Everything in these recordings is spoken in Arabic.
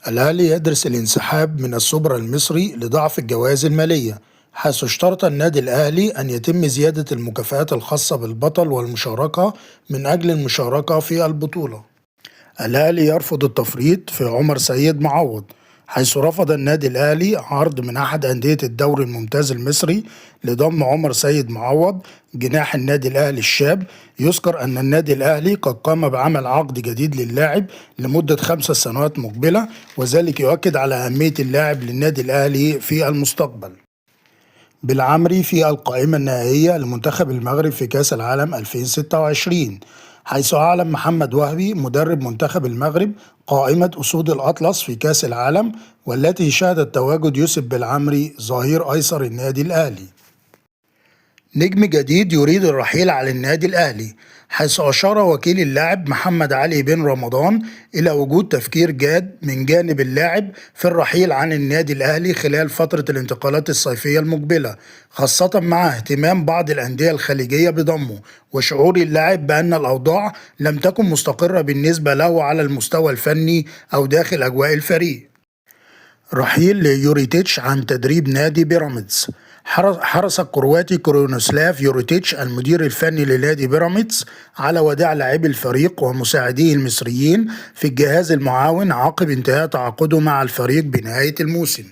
الأهلي يدرس الانسحاب من السوبر المصري لضعف الجوائز المالية، حيث اشترط النادي الأهلي أن يتم زيادة المكافآت الخاصة بالبطل والمشاركة من أجل المشاركة في البطولة. الأهلي يرفض التفريط في عمر سيد معوض، حيث رفض النادي الأهلي عرض من أحد أندية الدوري الممتاز المصري لضم عمر سيد معوض جناح النادي الأهلي الشاب. يذكر أن النادي الأهلي قد قام بعمل عقد جديد للاعب لمدة 5 سنوات مقبلة، وذلك يؤكد على أهمية اللاعب للنادي الأهلي في المستقبل. بالعمري في القائمة النهائية لمنتخب المغرب في كأس العالم 2026، حيث أعلن محمد وهبي مدرب منتخب المغرب قائمة أسود الأطلس في كأس العالم، والتي شهدت تواجد يوسف بالعمري ظهير أيسر النادي الأهلي. نجم جديد يريد الرحيل عن النادي الأهلي، حيث أشار وكيل اللاعب محمد علي بن رمضان إلى وجود تفكير جاد من جانب اللاعب في الرحيل عن النادي الأهلي خلال فترة الانتقالات الصيفية المقبلة، خاصة مع اهتمام بعض الأندية الخليجية بضمه، وشعور اللاعب بأن الأوضاع لم تكن مستقرة بالنسبة له على المستوى الفني أو داخل أجواء الفريق. رحيل يوريتيتش عن تدريب نادي بيراميدز. حرص الكرواتي كرونوسلاف يوريتيتش المدير الفني لنادي بيراميدز على وداع لاعبي الفريق ومساعديه المصريين في الجهاز المعاون عقب انتهاء تعاقده مع الفريق بنهاية الموسم.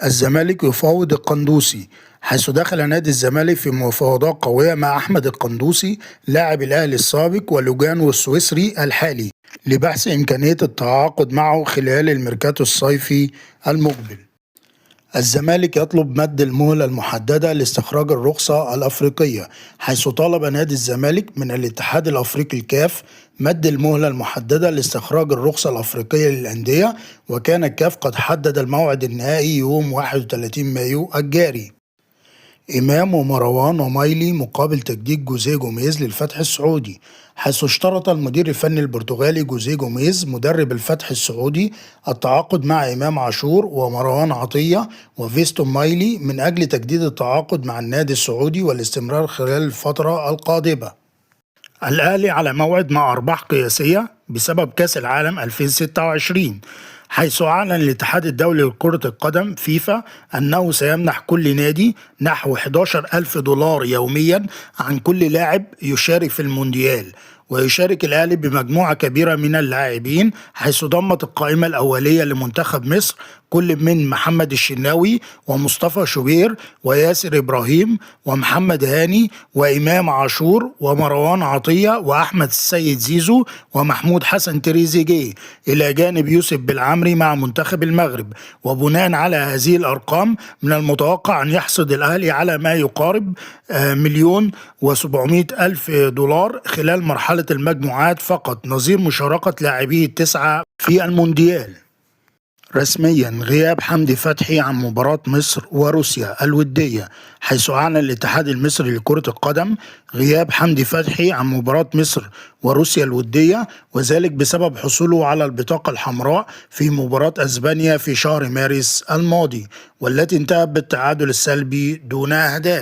الزمالك يفاوض القندوسي، حيث دخل نادي الزمالك في مفاوضات قوية مع أحمد القندوسي لاعب الأهلي السابق ولوجانو السويسري الحالي لبحث إمكانية التعاقد معه خلال الميركاتو الصيفي المقبل. الزمالك يطلب مد المهلة المحددة لاستخراج الرخصة الأفريقية، حيث طالب نادي الزمالك من الاتحاد الأفريقي الكاف مد المهلة المحددة لاستخراج الرخصة الأفريقية للأندية، وكان الكاف قد حدد الموعد النهائي يوم 31 مايو الجاري. إمام ومروان ومايلي مقابل تجديد جوزيه جوميز للفتح السعودي، حيث اشترط المدير الفني البرتغالي جوزيه جوميز مدرب الفتح السعودي التعاقد مع إمام عاشور ومروان عطية وفيستون مايلي من أجل تجديد التعاقد مع النادي السعودي والاستمرار خلال الفترة القادمة. الأهلي على موعد مع أرباح قياسية بسبب كأس العالم 2026، حيث أعلن الاتحاد الدولي لكرة القدم فيفا أنه سيمنح كل نادي نحو 11,000 دولار يوميا عن كل لاعب يشارك في المونديال. ويشارك الأهلي بمجموعة كبيرة من اللاعبين، حيث ضمت القائمة الأولية لمنتخب مصر كل من محمد الشناوي ومصطفى شوبير وياسر إبراهيم ومحمد هاني وإمام عاشور ومروان عطية وأحمد السيد زيزو ومحمود حسن تريزيجيه، إلى جانب يوسف بالعمري مع منتخب المغرب. وبناء على هذه الأرقام من المتوقع أن يحصد الأهلي على ما يقارب 1,700,000 دولار خلال مرحلة المجموعات فقط، نظير مشاركة لاعبيه التسعة في المونديال. رسميا غياب حمدي فتحي عن مباراة مصر وروسيا الودية، حيث أعلن الاتحاد المصري لكرة القدم غياب حمدي فتحي عن مباراة مصر وروسيا الودية، وذلك بسبب حصوله على البطاقة الحمراء في مباراة أسبانيا في شهر مارس الماضي، والتي انتهت بالتعادل السلبي دون أهداف.